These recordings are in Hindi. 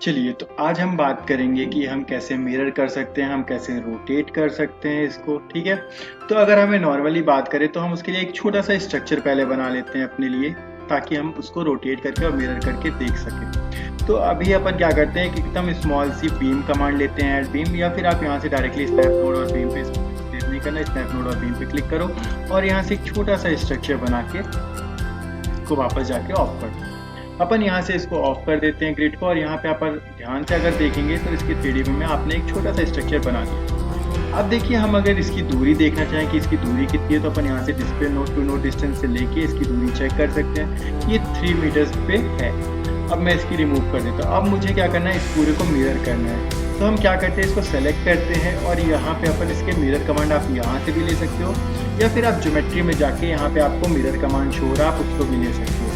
चलिए, तो आज हम बात करेंगे कि हम कैसे मिरर कर सकते हैं, हम कैसे रोटेट कर सकते हैं इसको, ठीक है? तो अगर हमें नॉर्मली बात करें तो हम उसके लिए एक छोटा-सा स्ट्रक्चर पहले बना लेते हैं अपने लिए, ताकि हम उसको रोटेट करके और मिरर करके देख सकें। तो अभी अपन क्या करते हैं कि एकदम स्मॉल सी बीम कमांड लेते हैं, ऐड बीम, या फिर आप यहाँ से डायरेक्टली स्नैप नोड और बीम पे क्लिक नहीं करना, स्नैप नोड और बीम पे क्लिक करो और यहाँ से एक छोटा-सा स्ट्रक्चर बना के इसको वापस जाके ऑफ कर दो। अपन यहाँ से इसको ऑफ कर देते हैं ग्रिड को, और यहाँ पे अपन ध्यान से अगर देखेंगे तो इसकी 3D व्यू में आपने एक छोटा सा स्ट्रक्चर बना दिया। अब देखिए, हम अगर इसकी दूरी देखना चाहें कि इसकी दूरी कितनी है, तो अपन यहाँ से display node to node distance से लेके इसकी दूरी चेक कर सकते हैं। ये 3 मीटर्स पे है। अब मैं इसकी रिमूव कर देता हूँ। अब मुझे क्या करना है, इस पूरे को मिरर करना है। तो हम क्या करते हैं, इसको सेलेक्ट करते हैं और यहाँ पे अपन इसके मिरर कमांड आप यहाँ से भी ले सकते हो, या फिर आप ज्योमेट्री में जाके यहाँ पे आपको मिरर कमांड शो हो रहा है, आप उसको भी ले सकते हो।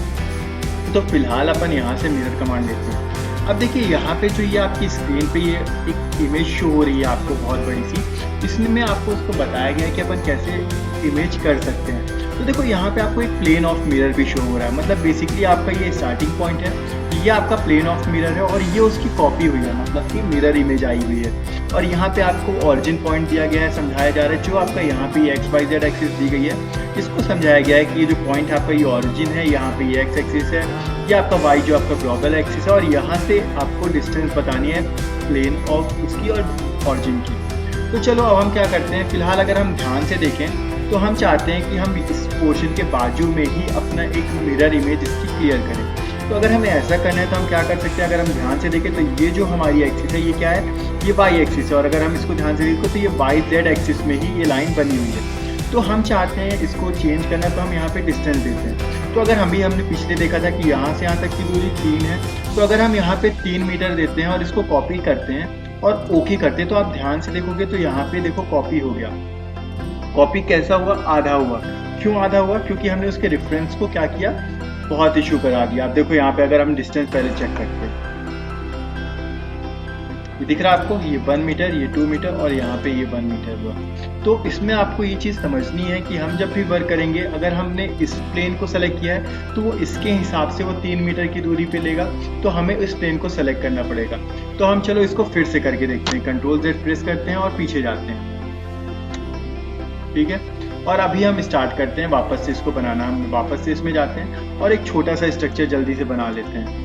तो फिलहाल अपन यहाँ से मिरर कमांड लेते हैं। अब देखिए, यहाँ पे जो ये आपकी स्क्रीन पे ये एक इमेज शो हो रही है आपको बहुत बड़ी सी, इसमें आपको उसको बताया गया है कि अपन कैसे इमेज कर सकते हैं। तो देखो, यहाँ पे आपको एक प्लेन ऑफ मिरर भी शो हो रहा है, मतलब बेसिकली आपका ये स्टार्टिंग पॉइंट है, ये आपका प्लेन ऑफ मिरर है और ये उसकी कॉपी हुई है, मतलब कि मिरर इमेज आई हुई है। और यहाँ पे आपको ऑरिजिन पॉइंट दिया गया है, समझाया जा रहा है, जो आपका यहाँ पे एक्स वाई जेड एक्सिस दी गई है, इसको समझाया गया है कि ये जो पॉइंट आपका ये ऑरिजिन है, यहाँ पे ये एक्स एक्सिस है, ये आपका वाई जो आपका ग्लोबल एक्सिस है, और यहाँ से आपको डिस्टेंस बतानी है प्लेन ऑफ उसकी और ऑरिजिन की। तो चलो, अब हम क्या करते हैं, फिलहाल अगर हम ध्यान से देखें तो हम चाहते हैं कि हम इस पोर्शन के बाजू में ही अपना एक मिरर इमेज इसकी क्लियर करें। तो अगर हमें ऐसा करना है तो हम क्या कर सकते हैं, अगर हम ध्यान से देखें तो ये जो हमारी एक्सिस है, ये क्या है, ये वाई एक्सिस है, और अगर हम इसको ध्यान से देखें तो ये वाई जेड एक्सिस में ही ये लाइन बनी हुई है। तो हम चाहते हैं इसको चेंज करना, तो हम यहाँ पे डिस्टेंस देते हैं। तो अगर हमने पिछले देखा था कि यहाँ से यहाँ तक की दूरी 3 है, तो अगर हम यहाँ पे 3 मीटर देते हैं और इसको कॉपी करते हैं और ओके करते हैं, तो आप ध्यान से देखोगे तो यहाँ पे देखो कॉपी हो गया। कॉपी कैसा हुआ, आधा हुआ। क्यों आधा हुआ, क्योंकि हमने उसके रेफरेंस को क्या किया, बहुत इशू करा दिया। आप देखो यहाँ पे अगर हम डिस्टेंस पहले चेक करते हैं, ये दिख रहा है आपको, ये 1 मीटर, ये 2 मीटर और यहाँ पे ये 1 मीटर हुआ। तो इसमें आपको ये चीज़ समझनी है कि हम जब भी वर्क करेंगे, अगर हमने इस प्लेन को सेलेक्ट किया है तो वो इसके हिसाब से वो 3 मीटर की दूरी पे लेगा, तो हमें इस प्लेन को सेलेक्ट करना पड़ेगा। तो हम चलो इसको फिर से करके देखते हैं, कंट्रोल Z प्रेस करते हैं और पीछे जाते हैं, ठीक है। और अभी हम स्टार्ट करते हैं वापस से इसको बनाना। हम वापस से इसमें जाते हैं और एक छोटा सा स्ट्रक्चर जल्दी से बना लेते हैं।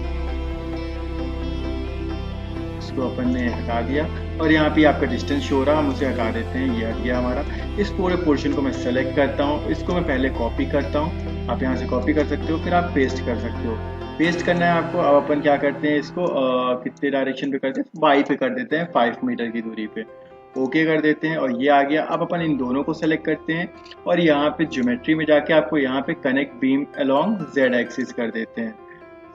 इसको अपन ने हटा दिया और यहाँ पे आपका डिस्टेंस शो रहा, हम उसे हटा देते हैं, ये हट गया हमारा। इस पूरे पोर्शन को मैं सेलेक्ट करता हूँ, इसको मैं पहले कॉपी करता हूँ, आप यहाँ से कॉपी कर सकते हो, फिर आप पेस्ट कर सकते हो। पेस्ट करना है आपको। अब अपन क्या करते हैं, इसको कितने डायरेक्शन पे करते हैं, वाई पे कर देते हैं, 5 मीटर की दूरी पे ओके कर देते हैं, और ये आ गया। अब अपन इन दोनों को सेलेक्ट करते हैं और यहाँ पे ज्योमेट्री में जाके आपको यहाँ पे connect beam along Z axis कर देते हैं,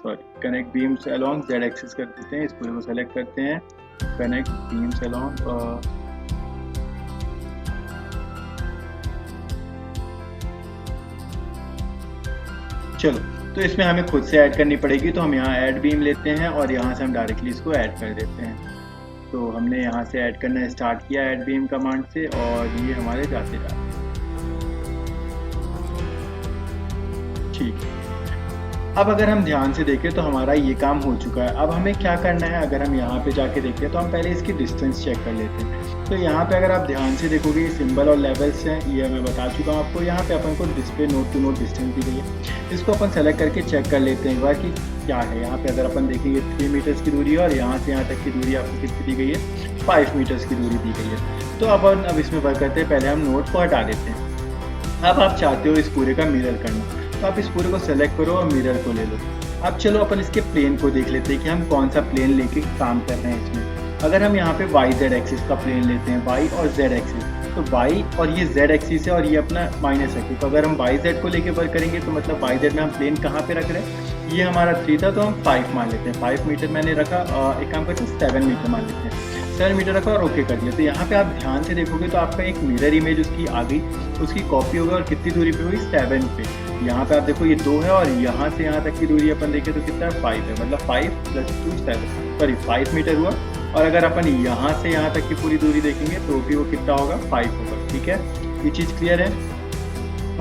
sorry, connect beams along Z axis कर देते हैं। इस पूरे को सेलेक्ट करते हैं, कनेक्ट बीम्स अलोंग, चलो, तो इसमें हमें खुद से ऐड करनी पड़ेगी, तो हम यहाँ ऐड बीम लेते हैं और यहाँ से हम डायरेक्टली इसको ऐड कर देते हैं। तो हमने यहाँ से ऐड करना स्टार्ट किया ऐड बीम कमांड से, और ये हमारे जाते ठीक है। अब अगर हम ध्यान से देखें तो हमारा ये काम हो चुका है। अब हमें क्या करना है, अगर हम यहाँ पे जाके देखें तो हम पहले इसकी डिस्टेंस चेक कर लेते हैं। तो यहाँ पे अगर आप ध्यान से देखोगे, ये सिंबल और लेवल्स हैं, ये मैं बता चुका हूँ आपको। यहाँ पे अपन को display node to node distance दी गई है, इसको अपन सेलेक्ट करके चेक कर लेते हैं एक बार कि क्या है। यहाँ पे अगर अपन देखेंगे 3 मीटर्स की दूरी है, और यहाँ से यहाँ तक की दूरी आपको कितनी दी गई है, 5 मीटर्स की दूरी दी गई है। तो अब इसमें वर्क करते हैं, पहले हम नोड को हटा देते हैं। अब आप चाहते हो इस पूरे का मिरर करना, तो आप इस पूरे को सेलेक्ट करो और मिरर को ले लो। अब चलो अपन इसके प्लेन को देख लेते हैं कि हम कौन सा प्लेन लेके काम कर रहे हैं इसमें। अगर हम यहाँ पे वाई जेड एक्सिस का प्लेन लेते हैं, वाई और जेड एक्सिस, तो वाई और ये जेड एक्सिस है और ये अपना माइनस एक्सिस। तो अगर हम वाई जेड को लेके वर्क करेंगे तो मतलब वाई जेड में हम प्लेन कहाँ पे रख रहे हैं, ये हमारा 3 था तो हम 5 मान लेते हैं, 5 मीटर मैंने रखा। एक काम करते हैं 7 मीटर मान लेते हैं, 7 मीटर रखा और ओके कर दिया। तो यहाँ पे आप ध्यान से देखोगे तो आपका एक मिरर इमेज उसकी आ गई, उसकी कॉपी होगी, और कितनी दूरी पे हुई, 7 पे। यहाँ पे आप देखो ये 2 है, और यहाँ से यहाँ तक की दूरी अपन देखें तो कितना है, 5 है, मतलब 5 + 2 7, सॉरी 5 मीटर हुआ। और अगर अपन यहाँ से यहाँ तक की पूरी दूरी देखेंगे तो भी वो कितना होगा, 5 होगा। ठीक है, ये चीज़ क्लियर है,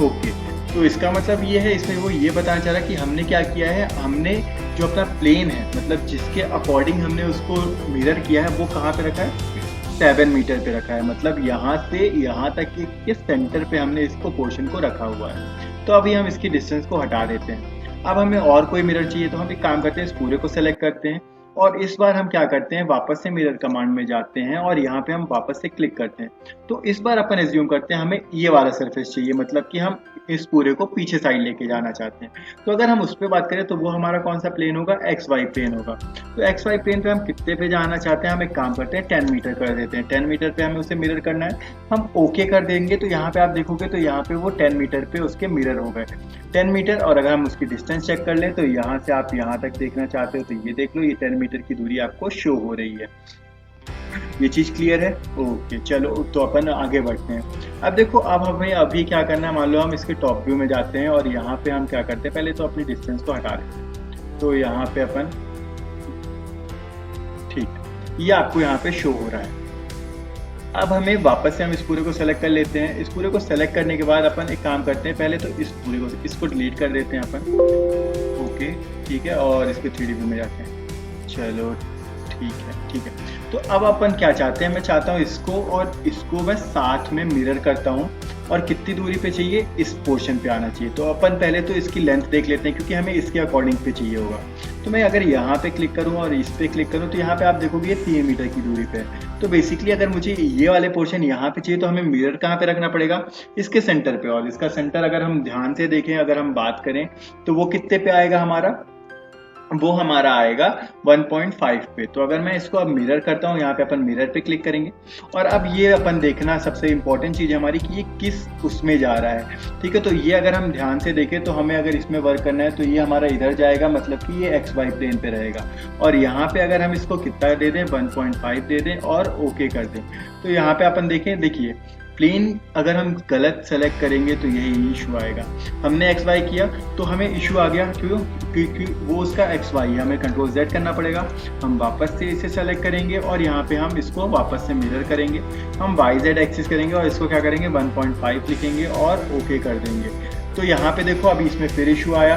ओके। तो इसका मतलब ये है, इसमें वो ये बताना चाह रहा है कि हमने क्या किया है, हमने जो अपना प्लेन है, मतलब जिसके अकॉर्डिंग हमने उसको मिरर किया है, वो कहाँ पे रखा है, 7 मीटर पे रखा है। मतलब यहाँ से यहाँ तक के सेंटर पे हमने इसको पोर्शन को रखा हुआ है। तो अभी हम इसकी डिस्टेंस को हटा देते हैं। अब हमें और कोई मिरर चाहिए, तो हम एक काम करते हैं, इस पूरे को सेलेक्ट करते हैं और इस बार हम क्या करते हैं, वापस से मिरर कमांड में जाते हैं और यहाँ पे हम वापस से क्लिक करते हैं। तो इस बार अपन एज्यूम करते हैं हमें ये वाला सरफेस चाहिए, मतलब कि हम इस पूरे को पीछे साइड लेके जाना चाहते हैं। तो अगर हम उस पर बात करें तो वो हमारा कौन सा प्लेन होगा, एक्स वाई प्लेन होगा। तो एक्स वाई प्लेन पे हम कितने पे जाना चाहते हैं, हम एक काम करते हैं 10 मीटर कर देते हैं। 10 मीटर पे हमें उसे मिरर करना है, हम ओके कर देंगे। तो यहाँ पे आप देखोगे तो यहाँ पे वो 10 मीटर पे उसके मिरर हो गए 10 मीटर। और अगर हम उसकी डिस्टेंस चेक कर लें तो यहाँ से आप यहाँ तक देखना चाहते हो तो ये देख लो, ये 10 मीटर की दूरी आपको शो हो रही है। ये चीज क्लियर है? ओके, चलो तो अपन आगे बढ़ते हैं। अब देखो, अब हमें अभी क्या करना है, मान लो हम इसके टॉप व्यू में जाते हैं और यहाँ पे हम क्या करते हैं, पहले तो अपनी डिस्टेंस को हटा लेते हैं। तो यहाँ पे अपन, ठीक, ये आपको यहाँ पे शो हो रहा है। अब हमें वापस से हम इस पूरे को सेलेक्ट कर लेते हैं। इस पूरे को सेलेक्ट करने के बाद अपन एक काम करते हैं, पहले तो इस पूरे को, इसको डिलीट कर देते हैं अपन। ओके, ठीक है, और इसके 3D व्यू में जाते हैं। चलो ठीक है। तो अब अपन क्या चाहते हैं, मैं चाहता हूँ इसको और इसको मैं साथ में मिरर करता हूँ और कितनी दूरी पे चाहिए, इस पोर्शन पे आना चाहिए। तो अपन पहले तो इसकी लेंथ देख लेते हैं, क्योंकि हमें इसके अकॉर्डिंग पे चाहिए होगा। तो मैं अगर यहाँ पे क्लिक करूँ और इस पे क्लिक करूँ तो यहाँ पे आप देखोगे ये 3 मीटर की दूरी पे है। तो बेसिकली अगर मुझे ये वाले पोर्शन यहाँ पे चाहिए तो हमें मिरर कहाँ पे रखना पड़ेगा, इसके सेंटर पे। और इसका सेंटर अगर हम ध्यान से देखें, अगर हम बात करें तो वो कितने पे आएगा हमारा, वो हमारा आएगा 1.5 पे। तो अगर मैं इसको अब मिरर करता हूँ, यहाँ पे अपन मिरर पे क्लिक करेंगे और अब ये अपन देखना सबसे इंपॉर्टेंट चीज़ है हमारी कि ये किस उसमें जा रहा है। ठीक है, तो ये अगर हम ध्यान से देखें तो हमें अगर इसमें वर्क करना है तो ये हमारा इधर जाएगा, मतलब कि ये एक्स वाई प्लेन पे रहेगा। और यहाँ पे अगर हम इसको कितना दे दें, 1.5 दे दें और ओके कर दें, तो यहाँ पे अपन देखें, देखिए प्लेन अगर हम गलत सेलेक्ट करेंगे तो यही इशू आएगा। हमने एक्स वाई किया तो हमें इशू आ गया, क्यों? क्योंकि वो उसका एक्स वाई है, हमें कंट्रोल जेड करना पड़ेगा। हम वापस से इसे सेलेक्ट करेंगे और यहाँ पे हम इसको वापस से मिरर करेंगे। हम वाई जेड एक्सिस करेंगे और इसको क्या करेंगे, 1.5 लिखेंगे और ओके कर देंगे। तो यहाँ पे देखो अभी इसमें फिर इशू आया।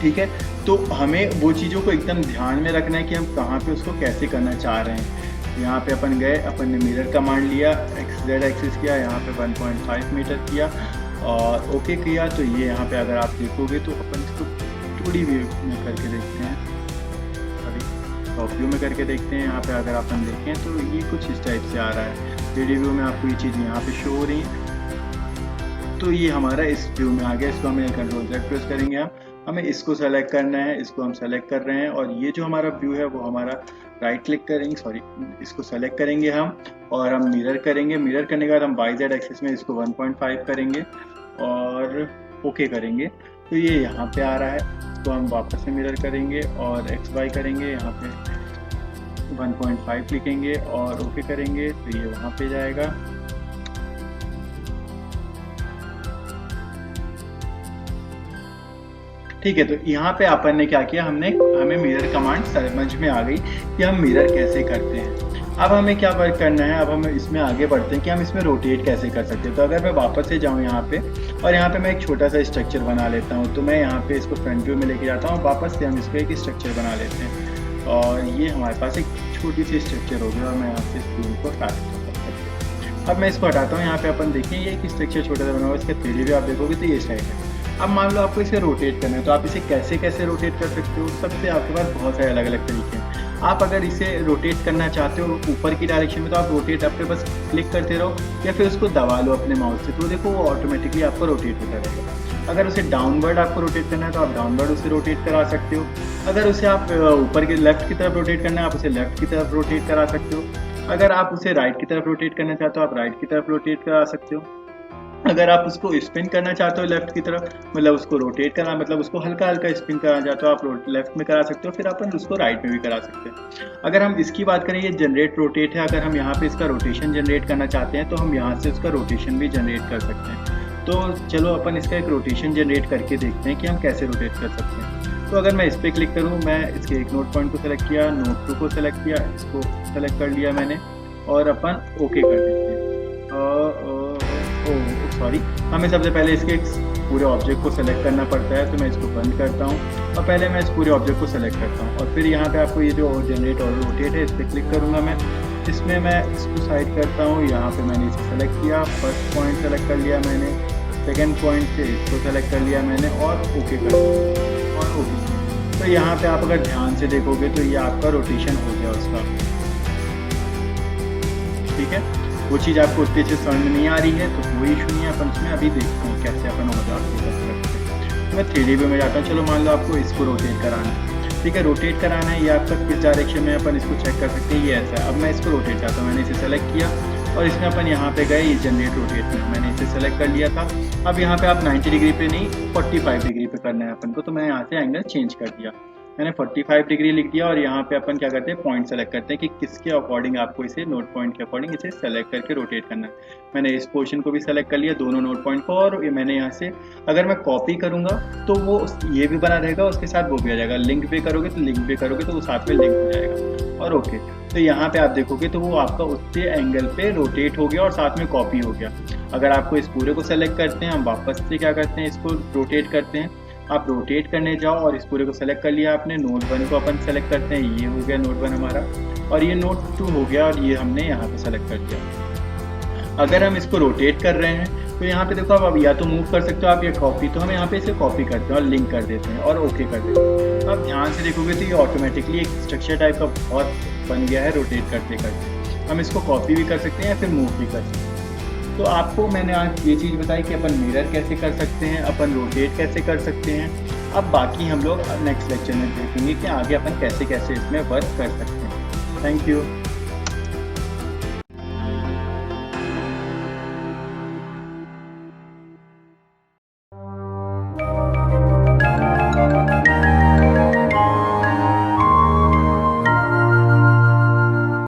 ठीक है, तो हमें वो चीज़ों को एकदम ध्यान में रखना है कि हम कहाँ पे उसको कैसे करना चाह रहे हैं। यहाँ पे अपन गए, अपन ने मिरर कमांड लिया, एक्स जेड एक्सिस किया, यहाँ पे 1.5 मीटर किया और ओके किया। तो ये यहाँ पे अगर आप देखोगे तो अपन इसको 2D व्यू में करके देखते हैं, सॉरी टॉप व्यू में करके देखते हैं। यहाँ पे अगर अपन देखें तो ये कुछ इस टाइप से आ रहा है। 3D व्यू में आपको ये चीज़ यहाँ पे शो हो रही है। तो ये हमारा इस व्यू में आ गया। इसको हमें कंट्रोल जेड प्रेस करेंगे, हमें इसको सेलेक्ट करना है, इसको हम सेलेक्ट कर रहे हैं और ये जो हमारा व्यू है वो हमारा राइट क्लिक करेंगे, सॉरी इसको सेलेक्ट करेंगे हम और हम मिरर करेंगे। मिरर करने के बाद हम वाई जेड एक्सिस में इसको 1.5 करेंगे और ओके करेंगे। तो ये यहाँ पे आ रहा है, तो हम वापस से मिरर करेंगे और एक्स वाई करेंगे, यहाँ पे 1.5 लिखेंगे और ओके करेंगे, तो ये वहाँ पे जाएगा। ठीक है, तो यहाँ पे अपन ने क्या किया, हमें मिरर कमांड समझ में आ गई कि हम मिरर कैसे करते हैं। अब हमें क्या वर्क करना है, अब हम इसमें आगे बढ़ते हैं कि हम इसमें रोटेट कैसे कर सकते हैं। तो अगर मैं वापस से जाऊँ यहाँ पे और यहाँ पे मैं एक छोटा सा स्ट्रक्चर बना लेता हूँ, तो मैं यहाँ पे इसको फ्रंट व्यू में लेके जाता हूँ, वापस से हम इसको एक स्ट्रक्चर बना लेते हैं और ये हमारे पास एक छोटी सी स्ट्रक्चर हो गया और मैं यहाँ से इस व्यू को हटा देता हूँ। अब मैं इसको हटाता हूँ, यहाँ पे अपन देखें ये एक स्ट्रक्चर छोटा सा बना हुआ है, इसका 3D व्यू आप देखोगे तो ये साइड है। अब मान लो आपको इसे रोटेट करना है, तो आप इसे कैसे रोटेट कर सकते हो। सबसे आपके पास बहुत सारे अलग अलग तरीके हैं। आप अगर इसे रोटेट करना चाहते हो ऊपर की डायरेक्शन में, तो आप रोटेट आप पे बस क्लिक करते रहो या फिर उसको दबा लो अपने माउस से, तो देखो वो ऑटोमेटिकली आपको रोटेट होता रहेगा। अगर उसे डाउनवर्ड आपको रोटेट करना है तो आप डाउनवर्ड उसे रोटेट करा सकते हो। अगर उसे आप ऊपर के लेफ्ट की तरफ रोटेट करना है, आप उसे लेफ्ट की तरफ रोटेट करा सकते हो। अगर आप उसे राइट की तरफ रोटेट करना चाहते हो, आप राइट की तरफ रोटेट करा सकते हो। अगर आप उसको स्पिन करना चाहते हो लेफ्ट की तरफ, मतलब उसको रोटेट करना, मतलब उसको हल्का हल्का स्पिन करना चाहते हो, आप लेफ्ट में करा सकते हो, फिर अपन उसको राइट में भी करा सकते हैं। अगर हम इसकी बात करें, ये जनरेट रोटेट है, अगर हम यहाँ पे इसका रोटेशन जनरेट करना चाहते हैं तो हम यहाँ से उसका रोटेशन भी जनरेट कर सकते हैं। तो चलो अपन इसका एक रोटेशन जनरेट करके देखते हैं कि हम कैसे रोटेट कर सकते हैं। तो अगर मैं इस पर क्लिक करूँ, मैं इसके एक नोट पॉइंट को सेलेक्ट किया, नोट 2 को सेलेक्ट किया, इसको सेलेक्ट कर लिया मैंने और अपन ओके कर देते हैं। सॉरी, हमें सबसे पहले इसके पूरे ऑब्जेक्ट को सेलेक्ट करना पड़ता है, तो मैं इसको बंद करता हूँ और पहले मैं इस पूरे ऑब्जेक्ट को सेलेक्ट करता हूँ और फिर यहाँ पे आपको ये जो जनरेट और रोटेट है इस पर क्लिक करूँगा मैं। इसमें मैं इसको साइड करता हूँ, यहाँ पे मैंने इसे सेलेक्ट किया, फर्स्ट पॉइंट सेलेक्ट कर लिया मैंने, सेकेंड पॉइंट से इसको सेलेक्ट कर लिया मैंने और ओके कर दिया और ओके। तो यहाँ पे आप अगर ध्यान से देखोगे तो ये आपका रोटेशन हो गया उसका, ठीक है। वो चीज़ आपको उतनी अच्छे समझ में नहीं आ रही है तो कोई इशू नहीं है, अपन उसमें अभी देखते हैं कैसे अपन हो जाते हैं। तो मैं 3D व्यू में जाता हूँ। चलो मान लो आपको इसको रोटेट कराना है, ठीक है। रोटेट कराना है, ये आपका किस डायरेक्शन में अपन इसको चेक कर सकते हैं, ये ऐसा है। अब मैं इसको रोटेट चाहता हूँ, मैंने इसे सेलेक्ट किया और इसमें अपन यहाँ पे गए, ये जनरेट रोटेट में मैंने इसे सेलेक्ट कर लिया था। अब यहाँ पे आप 90 डिग्री पे नहीं 45 डिग्री पे करना है अपन को, तो मैं यहाँ से एंगल चेंज कर दिया, मैंने 45 डिग्री लिख दिया और यहाँ पे अपन क्या करते हैं, पॉइंट सेलेक्ट करते हैं कि किसके अकॉर्डिंग आपको इसे नोट पॉइंट के अकॉर्डिंग इसे सेलेक्ट करके रोटेट करना है। मैंने इस पोर्शन को भी सेलेक्ट कर लिया, दोनों नोट पॉइंट को, और ये मैंने यहाँ से अगर मैं कॉपी करूँगा तो वो ये भी बना रहेगा, उसके साथ वो भी आ जाएगा। लिंक पे करोगे तो लिंक पे करोगे तो वो साथ में लिंक हो जाएगा और ओके। तो यहाँ पे आप देखोगे तो वो आपका उससे एंगल पे रोटेट हो गया और साथ में कॉपी हो गया। अगर आपको इस पूरे को सेलेक्ट करते हैं, हम वापस से क्या करते हैं, इसको रोटेट करते हैं। आप रोटेट करने जाओ और इस पूरे को सेलेक्ट कर लिया आपने, नोट 1 को अपन सेलेक्ट करते हैं, ये हो गया नोट 1 हमारा, और ये नोट 2 हो गया और ये हमने यहाँ पे सेलेक्ट कर दिया। अगर हम इसको रोटेट कर रहे हैं तो यहाँ पे देखो आप या तो मूव कर सकते हो आप, या कॉपी, तो हम यहाँ पे इसे कॉपी करते हैं और लिंक कर देते हैं और ओके कर देते हैं। आप ध्यान से देखोगे तो ये ऑटोमेटिकली एक स्ट्रक्चर टाइप का बहुत बन गया है रोटेट करते करते। हम इसको कॉपी भी कर सकते हैं या फिर मूव भी कर सकते हैं। तो आपको मैंने आज ये चीज़ बताई कि अपन मिरर कैसे कर सकते हैं, अपन रोटेट कैसे कर सकते हैं। अब बाकी हम लोग नेक्स्ट लेक्चर में देखेंगे कि आगे अपन कैसे कैसे इसमें वर्क कर सकते हैं। Thank you.